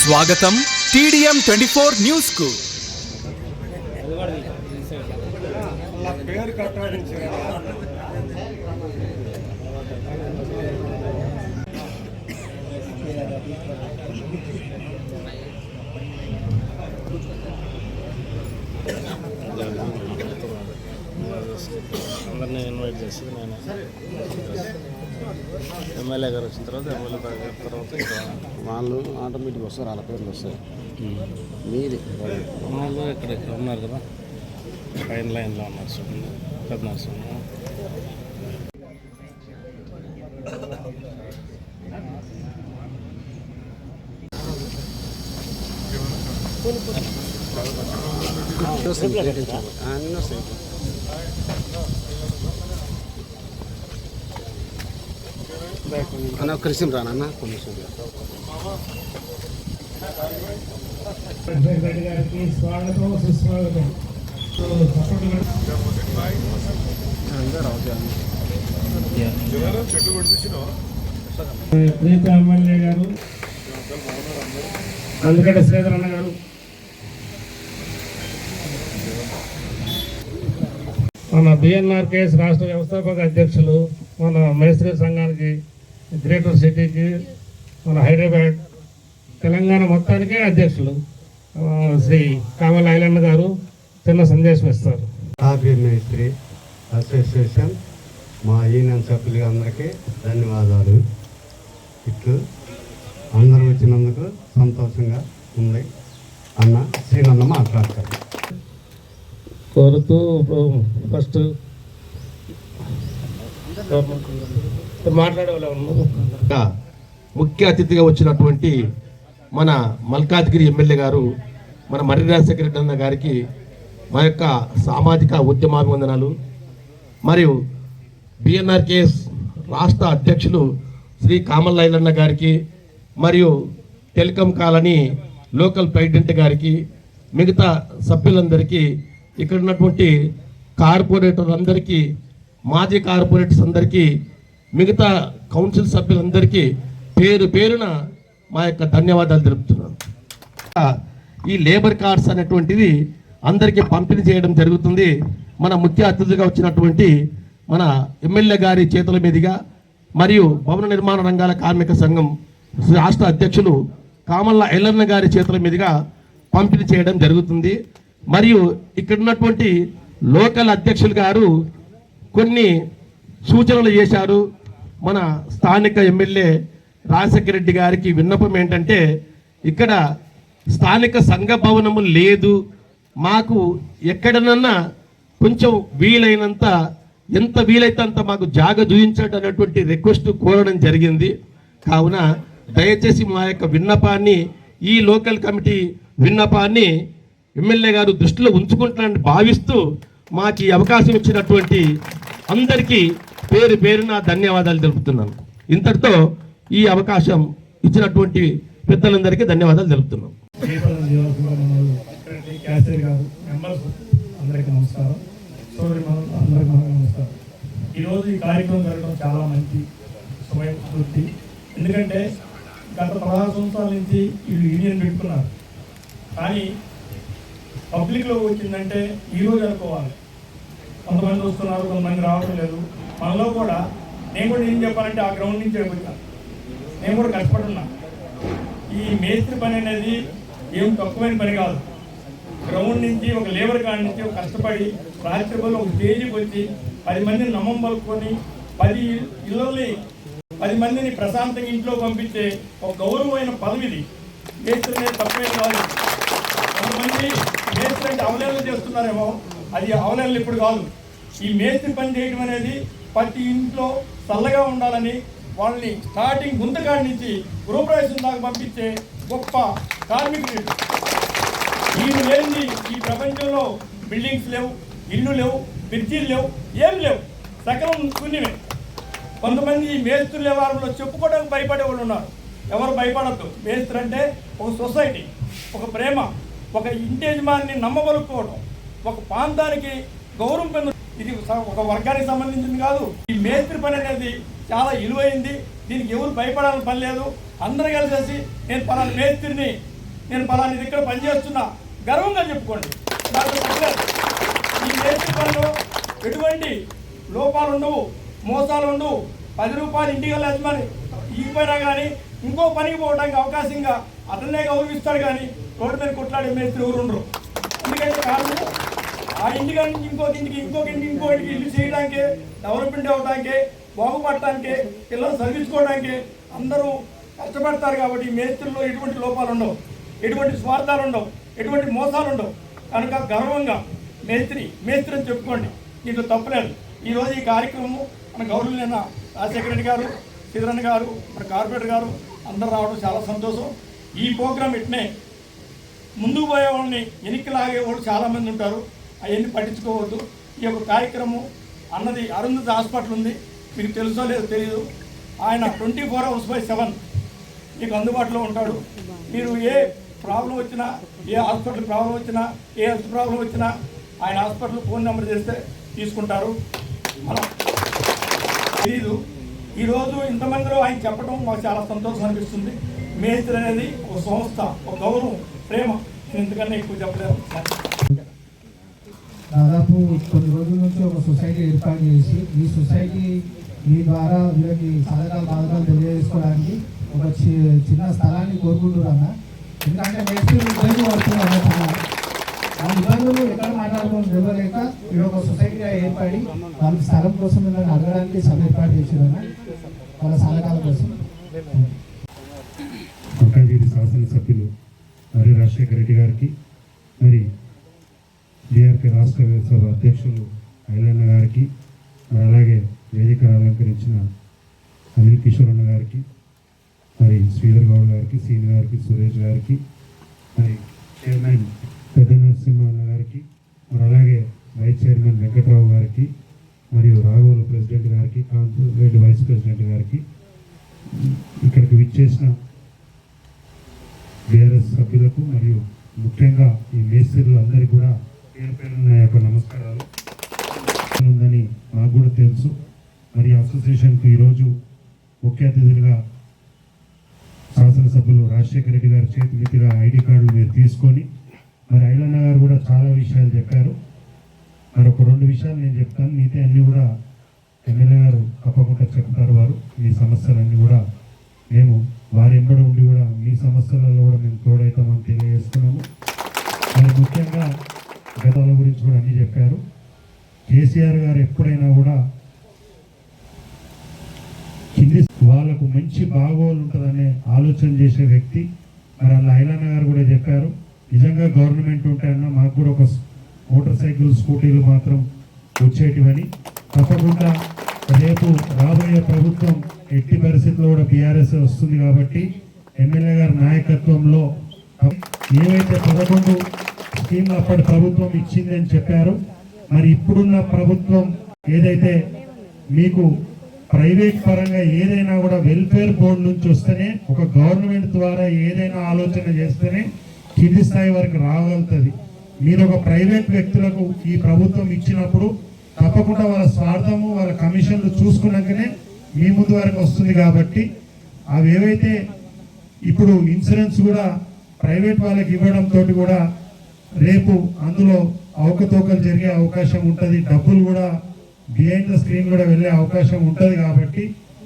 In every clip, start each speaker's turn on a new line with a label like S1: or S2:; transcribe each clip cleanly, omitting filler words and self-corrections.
S1: స్వాగతం TDM 24 news కు.
S2: అందరినీ ఇన్వైట్ చేసి నేను ఎమ్మెల్యే గారు వచ్చిన తర్వాత ఇంకా
S3: వాళ్ళు ఆటోమేటిక్ వస్తారు, వాళ్ళ పేర్లు వస్తాయి. మీది
S2: వాళ్ళు ఇక్కడ ఉన్నారు కదా, పైన లైన్లో ఉన్నారు చూడండి, పెద్ద నర్సు.
S3: అన్నీ వస్తాయి. అన్న ఒక్క నిమిషం రానన్న, కొన్ని నిమిషం
S4: ప్రీత ఎమ్మెల్యే గారు, అందుకంటే శ్రీధర్ అన్న గారు, మన BNRKS రాష్ట్ర వ్యవస్థాపక అధ్యక్షులు, మన మేస్త్రి సంఘానికి, గ్రేటర్ సిటీకి, మన హైదరాబాద్ తెలంగాణ మొత్తానికే అధ్యక్షులు శ్రీ కామల ఐలన్న గారు చిన్న సందేశం ఇస్తారు.
S5: కాఫీ మేస్త్రి అసోసియేషన్ మా యూనియన్ సభ్యులందరికీ ధన్యవాదాలు. ఇట్లు అందరూ వచ్చినందుకు సంతోషంగా ఉంది అన్న శ్రీనన్న మాట్లాడతారు.
S4: కోరుతూ ఫస్ట్ మాట్లాడే
S6: ముఖ్య అతిథిగా వచ్చినటువంటి మన మల్కాజ్గిరి ఎమ్మెల్యే గారు, మన మర్రి రాజశేఖర రెడ్డి అన్న గారికి మా యొక్క సామాజిక ఉద్యమాభివందనాలు. మరియు BNRKS రాష్ట్ర అధ్యక్షులు శ్రీ కామల్ ఐలన్న గారికి, మరియు టెలికాం కాలనీ లోకల్ ప్రెసిడెంట్ గారికి, మిగతా సభ్యులందరికీ, ఇక్కడ ఉన్నటువంటి కార్పొరేటర్ అందరికీ, మాజీ కార్పొరేటర్స్ అందరికీ, మిగతా కౌన్సిల్ సభ్యులందరికీ పేరు పేరున మా యొక్క ధన్యవాదాలు తెలుపుతున్నాను. ఈ లేబర్ కార్డ్స్ అనేటువంటిది అందరికీ పంపిణీ చేయడం జరుగుతుంది. మన ముఖ్య అతిథిగా వచ్చినటువంటి మన ఎమ్మెల్యే గారి చేతుల మీదుగా, మరియు భవన నిర్మాణ రంగాల కార్మిక సంఘం రాష్ట్ర అధ్యక్షులు కామల్ల ఐలన్న గారి చేతుల మీదుగా పంపిణీ చేయడం జరుగుతుంది. మరియు ఇక్కడ ఉన్నటువంటి లోకల్ అధ్యక్షులు గారు కొన్ని సూచనలు చేశారు. మన స్థానిక ఎమ్మెల్యే రాజశేఖర రెడ్డి గారికి విన్నపం ఏంటంటే, ఇక్కడ స్థానిక సంఘ భవనము లేదు, మాకు ఎక్కడనన్నా కొంచెం వీలైనంత, ఎంత వీలైతే అంత మాకు జాగ చూపించడం అనేటువంటి రిక్వెస్ట్ కోరడం జరిగింది. కావున దయచేసి మా యొక్క విన్నపాన్ని, ఈ లోకల్ కమిటీ విన్నపాన్ని ఎమ్మెల్యే గారు దృష్టిలో ఉంచుకుంటానని భావిస్తూ మాకు ఈ అవకాశం ఇచ్చినటువంటి అందరికీ పేరు పేరున ధన్యవాదాలు తెలుపుతున్నాను. ఇంతటితో ఈ అవకాశం ఇచ్చినటువంటి పెద్దలందరికీ ధన్యవాదాలు తెలుపుతున్నాం.
S4: అందరికీ నమస్కారం. అందరికీ నమస్కారం. ఈరోజు ఈ కార్యక్రమం జరగడం చాలా మంచి సమయం పూర్తి. ఎందుకంటే గత 16 సంవత్సరాల నుంచి వీళ్ళు యూనియన్ పెట్టుకున్నారు, కానీ పబ్లిక్లో వచ్చిందంటే ఈరోజు అనుకోవాలి. కొంతమంది వస్తున్నారు, కొంతమంది రావడం లేదు. మనలో కూడా నేను కూడా ఏం చెప్పాలంటే ఆ గ్రౌండ్ నుంచి వచ్చాను, నేను కూడా కష్టపడున్నా. ఈ మేస్త్రి పని అనేది ఏం తక్కువైన పని కాదు. గ్రౌండ్ నుంచి ఒక లేబర్ కాడి నుంచి ఒక కష్టపడి రాత్రిపూట ఒక స్టేజ్కి వచ్చి 10 మందిని నమ్మం పలుకొని 10 ఇళ్ళని 10 మందిని ప్రశాంతంగా ఇంట్లో పంపించే ఒక గౌరవమైన పదవి ఇది. మేస్త్రి అనేది తక్కువే కాదు. కొంతమంది మేస్త్రి అంటే అవలేలు చేస్తున్నారేమో, అది అవలేలు ఇప్పుడు కాదు. ఈ మేస్త్రి పని చేయడం అనేది ప్రతి ఇంట్లో చల్లగా ఉండాలని వాళ్ళని స్టార్టింగ్ గుంతకాడి నుంచి గృహప్రవేశం దాకా పంపించే గొప్ప కార్మికుడు. వీళ్ళు లేని ఈ ప్రపంచంలో బిల్డింగ్స్ లేవు, ఇల్లు లేవు, బ్రిడ్జీలు లేవు, ఏం లేవు, సకలం శూన్యమే. కొంతమంది ఈ మేస్త్రుల వారంలో చెప్పుకోవడానికి భయపడే వాళ్ళు ఉన్నారు. ఎవరు భయపడద్దు. మేస్త్రి అంటే ఒక సొసైటీ, ఒక ప్రేమ, ఒక ఇంటి యజమాని నమ్మబలుకోవడం, ఒక ప్రాంతానికి గౌరవం పొందడం. ఇది ఒక వర్గానికి సంబంధించింది కాదు. ఈ మేస్త్రి పని అనేది చాలా విలువైంది. దీనికి ఎవరు భయపడాలని పని లేదు. అందరూ కలిసేసి నేను పలానా మేస్త్రిని నేను పలానా ఇక్కడ పనిచేస్తున్నా గర్వంగా చెప్పుకోండి. దాంట్లో తప్పలేదు. ఈ మేస్త్రి పనిలో ఎటువంటి లోపాలు ఉండవు, మోసాలు ఉండవు. 10 రూపాయలు ఇంటికి యజమాని ఇగిపోయినా కానీ ఇంకో పనికి పోవడానికి అవకాశంగా అతన్నే గౌరవిస్తాడు. కానీ రోడ్డు మీద కొట్లాడే మేస్త్రి ఎవరు ఉండరు. ఎందుకంటే కారణం ఆ ఇంటికి ఇంకొక ఇంటికి ఇల్లు చేయడానికి, డెవలప్మెంట్ అవ్వడానికి, బాగుపడటానికి, పిల్లలు చదివించుకోవడానికి అందరూ కష్టపడతారు. కాబట్టి మేస్త్రిలో ఎటువంటి లోపాలు ఉండవు, ఎటువంటి స్వార్థాలు ఉండవు, ఎటువంటి మోసాలు ఉండవు. కనుక గర్వంగా మేస్త్రి అని చెప్పుకోండి. దీంట్లో తప్పలేదు. ఈరోజు ఈ కార్యక్రమం మన గౌరవనీయ రాజశేఖర రెడ్డి గారు, శ్రీధరన్ గారు, మన కార్పొరేటర్ గారు అందరూ రావడం చాలా సంతోషం. ఈ ప్రోగ్రాం ఇట్నే ముందుకు పోయే వాళ్ళని వెనక్కి లాగే వాళ్ళు చాలామంది ఉంటారు. అవన్నీ పట్టించుకోవద్దు. ఈ యొక్క కార్యక్రమం అన్నది అరుంధతి హాస్పిటల్ ఉంది, మీకు తెలుసో లేదో తెలియదు. ఆయన 24 hours/7 మీకు అందుబాటులో ఉంటాడు. మీరు ఏ ప్రాబ్లం వచ్చినా, ఏ హాస్పిటల్ ప్రాబ్లం వచ్చినా, ఏ హెల్త్ ప్రాబ్లం వచ్చినా ఆయన హాస్పిటల్ ఫోన్ నెంబర్ చేస్తే తీసుకుంటారు. మనం తెలీదు. ఈరోజు ఇంతమందిలో ఆయన చెప్పడం మాకు చాలా సంతోషం అనిపిస్తుంది. మేస్త్రి అనేది ఒక సంస్థ, ఒక గౌరవం, ప్రేమ. నేను ఎందుకన్నా ఎక్కువ చెప్పలేను.
S7: దాదాపు కొన్ని రోజుల నుంచి ఒక సొసైటీ ఏర్పాటు చేసి ఈ సొసైటీ మీ ద్వారా వీళ్ళకి బాధకాలు తెలియజేసుకోవడానికి ఒక చిన్న స్థలాన్ని కోరుకుంటున్నాను. ఎందుకంటే నెక్స్ట్ ఇబ్బంది పడుతున్నారు. ఆ ఇబ్బందులు ఎక్కడ మాట్లాడుకోవడం తెలియలేక వీళ్ళు ఒక సొసైటీగా ఏర్పడి వాళ్ళకి స్థలం కోసం వీళ్ళని అడగడానికి సభ ఏర్పాటు చేసేదన్న వాళ్ళ సలహాల కోసం.
S5: మల్కాజ్గిరి శాసనసభ్యులు మరి రాజశేఖర రెడ్డి గారికి, మరి డిఆర్కే రాష్ట్ర వ్యవస్థ అధ్యక్షులు ఐలన్న గారికి, మరి అలాగే వేదిక అలంకరించిన అనిల్ కిషోర్ అన్న గారికి, మరి శ్రీధర్ గౌడ్ గారికి, సీని గారికి, సురేష్ గారికి, మరి చైర్మన్ పెద్ద నరసింహ అన్న గారికి, మరి అలాగే వైస్ చైర్మన్ వెంకట్రావు గారికి, మరియు రాఘవుల ప్రెసిడెంట్ గారికి, కాంతిరెడ్డి వైస్ ప్రెసిడెంట్ గారికి, ఇక్కడికి విచ్చేసిన బీఆర్ఎస్ సభ్యులకు మరియు ముఖ్యంగా ఈ మేస్త్రులు అందరికీ కూడా పేరు పేరున నా యొక్క నమస్కారాలు. ఉందని నాకు కూడా తెలుసు. మరి అసోసియేషన్కు ఈరోజు ముఖ్య అతిథులుగా శాసనసభ్యులు రాజశేఖర రెడ్డి గారి చేతి మీదుగా ఐడి కార్డులు మీరు తీసుకొని, మరి ఐలన్న గారు కూడా చాలా విషయాలు చెప్పారు. మరి ఒక 2 విషయాలు నేను చెప్తాను, మిగతా అన్నీ కూడా ఎమ్మెల్యే గారు తప్పకుండా చెప్తారు. వారు మీ సమస్యలన్నీ కూడా మేము వారి ఎంబడి ఉండి కూడా మీ సమస్యలలో కూడా మేము తోడవుతామని తెలియజేస్తున్నాము. మరి ముఖ్యంగా గతాల గురించి కూడా అన్నీ చెప్పారు. కేసీఆర్ గారు ఎప్పుడైనా కూడా కింది వాళ్ళకు మంచి బాగోలు ఉంటుందనే ఆలోచన చేసే వ్యక్తి. మరి అలా ఐలన్న గారు కూడా చెప్పారు, నిజంగా గవర్నమెంట్ ఉంటాయన్నా మాకు కూడా ఒక మోటార్ సైకిల్, స్కూటీలు మాత్రం వచ్చేటివని. తప్పకుండా రేపు రాబోయే ప్రభుత్వం ఎట్టి పరిస్థితుల్లో కూడా బీఆర్ఎస్ వస్తుంది కాబట్టి ఎమ్మెల్యే గారి నాయకత్వంలో ఏవైతే 11 స్కీమ్లు అప్పటి ప్రభుత్వం ఇచ్చిందని చెప్పారు, మరి ఇప్పుడున్న ప్రభుత్వం ఏదైతే మీకు ప్రైవేట్ పరంగా ఏదైనా కూడా వెల్ఫేర్ బోర్డు నుంచి వస్తేనే, ఒక గవర్నమెంట్ ద్వారా ఏదైనా ఆలోచన చేస్తేనే కింది స్థాయి వరకు రాగలుగుతుంది. మీరు ఒక ప్రైవేట్ వ్యక్తులకు ఈ ప్రభుత్వం ఇచ్చినప్పుడు తప్పకుండా వాళ్ళ స్వార్థము, వాళ్ళ కమిషన్లు చూసుకున్నాకనే మీ ముందు వరకు వస్తుంది. కాబట్టి అవి ఏవైతే ఇప్పుడు ఇన్సూరెన్స్ కూడా ప్రైవేట్ వాళ్ళకి ఇవ్వడంతో కూడా రేపు అందులో అవకతవకలు జరిగే అవకాశం ఉంటుంది, డబ్బులు కూడా బిహైండ్ ద స్క్రీన్ కూడా వెళ్ళే అవకాశం ఉంటుంది. కాబట్టి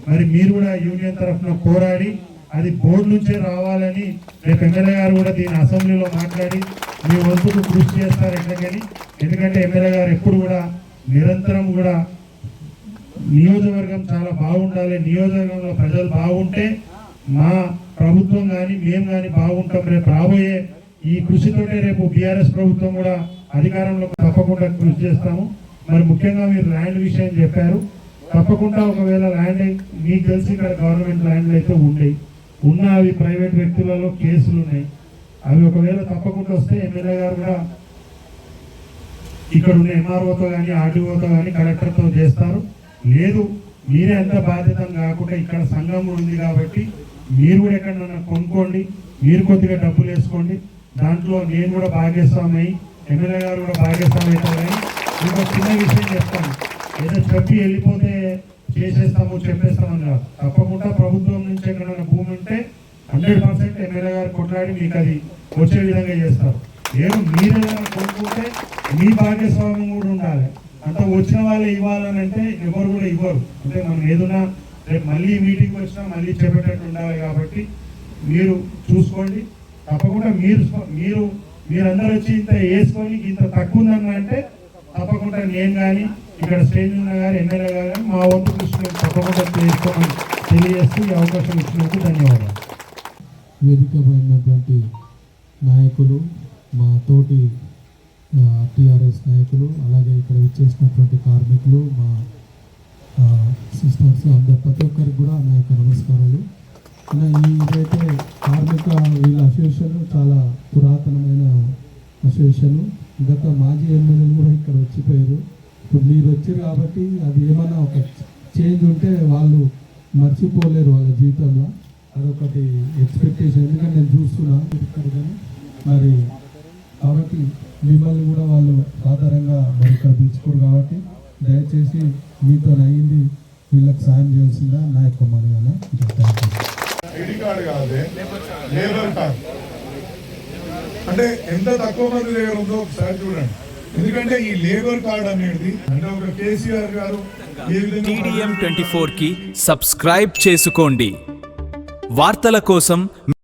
S5: మరి మీరు కూడా యూనియన్ తరఫున పోరాడి అది బోర్డు నుంచే రావాలని రేపు ఎమ్మెల్యే గారు కూడా దీని అసెంబ్లీలో మాట్లాడి మీ వంతుకు కృషి చేస్తారు ఎట్లకని. ఎందుకంటే ఎమ్మెల్యే గారు ఎప్పుడు కూడా నిరంతరం కూడా నియోజకవర్గం చాలా బాగుండాలి, నియోజకవర్గంలో ప్రజలు బాగుంటే మా ప్రభుత్వం కానీ మేము కానీ బాగుంటాం. రేపు రాబోయే ఈ కృషితోటే రేపు బీఆర్ఎస్ ప్రభుత్వం కూడా అధికారంలో తప్పకుండా కృషి చేస్తాము. మరి ముఖ్యంగా మీరు ల్యాండ్ విషయం చెప్పారు. తప్పకుండా ఒకవేళ ల్యాండ్ మీకు తెలిసి ఇక్కడ గవర్నమెంట్ ల్యాండ్లు అయితే ఉన్న అవి ప్రైవేట్ వ్యక్తులలో కేసులు ఉన్నాయి. అవి ఒకవేళ తప్పకుండా వస్తే ఎమ్మెల్యే గారు కూడా ఇక్కడ ఉన్న ఎంఆర్ఓతో కానీ, ఆర్డీఓతో కానీ, కలెక్టర్తో చేస్తారు. లేదు మీరే అంత బాధ్యత కాకుండా ఇక్కడ సంఘం ఉంది కాబట్టి మీరు కూడా ఎక్కడన్నా కొనుక్కోండి, మీరు కొద్దిగా డబ్బులు వేసుకోండి, దాంట్లో నేను కూడా భాగస్వామి, ఎమ్మెల్యే గారు కూడా భాగస్వామి అవుతారని ఇంకొక చిన్న విషయం చెప్తాను. ఏదో చెప్పి వెళ్ళిపోతే చేసేస్తాము చెప్పేస్తామని కాదు. తప్పకుండా ప్రభుత్వం నుంచి ఎక్కడైనా భూమి ఉంటే 100% ఎమ్మెల్యే గారు కొట్లాడి మీకు అది వచ్చే విధంగా చేస్తారు. మీరు ఏదైనా కొనుక్కుంటే మీ భాగస్వామ్యం కూడా ఉండాలి. అంత వచ్చిన వాళ్ళే ఇవ్వాలని అంటే ఎవరు కూడా ఇవ్వరు. అంటే మనం ఏదైనా రేపు మళ్ళీ మీటింగ్ వచ్చినా మళ్ళీ చెప్పేటట్టు ఉండాలి. కాబట్టి మీరు చూసుకోండి. తప్పకుండా మీరందరూ వచ్చి ఇంత వేసుకొని ఇంత తక్కువ ఉందన్న అంటే తప్పకుండా నేను కానీ ఇక్కడ స్టేజ్ ఉన్న కానీ ఎమ్మెల్యే గారు కానీ మా వంతు కృషి తప్పకుండా చేసుకోమని తెలియజేస్తూ ఈ అవకాశం ఇచ్చినందుకు ధన్యవాదాలు.
S8: వేదిక పైనటువంటి నాయకులు, మా తోటి టీఆర్ఎస్ నాయకులు, అలాగే ఇక్కడ ఇచ్చేసినటువంటి కార్మికులు, మా సిస్టర్స్ అందరు ప్రతి ఒక్కరికి కూడా నా యొక్క నమస్కారాలు. ఇదైతే కార్మిక వీళ్ళ అసోసియేషన్ చాలా పురాతనమైన అసోసియేషన్. గత మాజీ ఎమ్మెల్యేలు కూడా ఇక్కడ వచ్చిపోయారు. ఇప్పుడు మీరు వచ్చారు కాబట్టి అది ఏమైనా ఒక చేంజ్ ఉంటే వాళ్ళు మర్చిపోలేరు వాళ్ళ జీవితంలో. అదొకటి ఎక్స్పెక్టేషన్. ఎందుకంటే నేను చూస్తున్నా ఇక్కడ కానీ మరి కాబట్టి మిమ్మల్ని కూడా వాళ్ళు ఆధారంగా మరి ఇక్కడ పిలుచుకోరు. కాబట్టి దయచేసి మీతో అయ్యింది వీళ్ళకి సాయం చేయాల్సిందా నా యొక్క మనగానే.
S9: ఐడి కార్డు కాదే, లేబర్ కార్డు. అంటే ఎంత తక్కువ మంది దగ్గర ఉందో ఒకసారి చూడండి. ఎందుకంటే ఈ లేబర్ కార్డ్ అనేది అంటే ఒక కేసీఆర్ గారు ఏ విధంగా
S1: TDM 24 కి సబ్స్క్రైబ్ చేసుకోండి. వార్తల కోసం